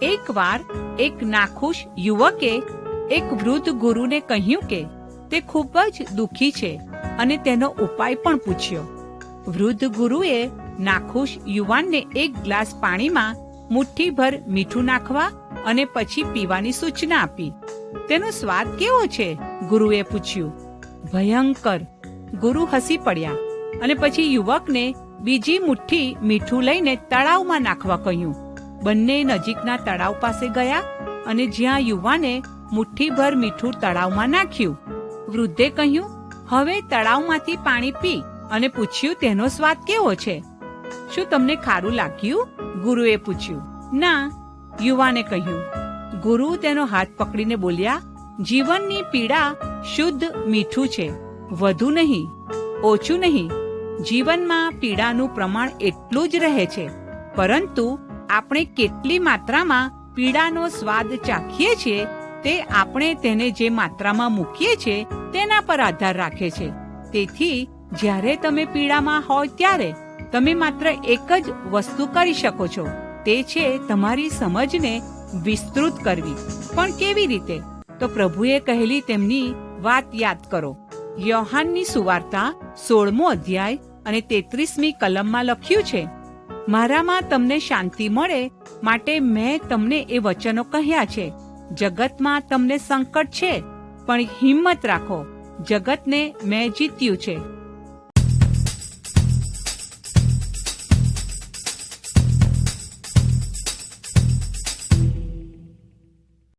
એકવાર એક નાખુશ યુવકે એક વૃદ્ધ ગુરુને કહ્યું કે તે ખૂબ જ દુઃખી છે અને તેનો ઉપાય પણ પૂછ્યો. વૃદ્ધ ગુરુએ નાખુશ યુવાનને એક ગ્લાસ પાણીમાં મુઠ્ઠીભર મીઠું નાખવા અને પછી પીવાની સૂચના આપી. તેનો સ્વાદ કેવો છે? ગુરુએ પૂછ્યું. ભયંકર, ગુરુ હસી પડ્યા અને પછી યુવકને બીજી મુઠ્ઠી મીઠું લઈને તળાવમાં નાખવા કહ્યું. બંને નજીકના તળાવ પાસે ગયા અને જ્યાં યુવાને મુઠ્ઠીભર મીઠું તળાવમાં નાખ્યું. વૃદ્ધે કહ્યું, હવે તળાવમાંથી પાણી પી અને પૂછ્યું, તેનો સ્વાદ કેવો છે? શું તમને ખારું લાગ્યું? ગુરુએ પૂછ્યું. ના, યુવાને કહ્યું. ગુરુ તેનો હાથ પકડીને બોલ્યા, જીવનની પીડા શુદ્ધ મીઠું છે, વધુ નહીં, ઓછું નહીં. જીવનમાં પીડાનું પ્રમાણ એટલું જ રહે છે, પરંતુ આપણે કેટલી માત્રામાં પીડાનો સ્વાદ ચાખીએ છીએ તે આપણે તેને જે માત્રામાં મૂકીએ છીએ તેના પર આધાર રાખે છે. તેથી જ્યારે તમે પીડામાં હોય ત્યારે તમે માત્ર એક જ વસ્તુ કરી શકો છો, તે છે તમારી સમજને વિસ્તૃત કરવી. પણ કેવી રીતે? તો પ્રભુએ કહેલી તેમની વાત યાદ કરો. યોહાનની સુવાર્તા 16મો અધ્યાય અને 33મી કલમમાં લખ્યું છે, મારામાં તમને શાંતિ મળે માટે મેં તમને એ વચનો કહ્યા છે. જગતમાં તમને સંકટ છે, પણ હિંમત રાખો, જગતને મેં જીત્યું છે.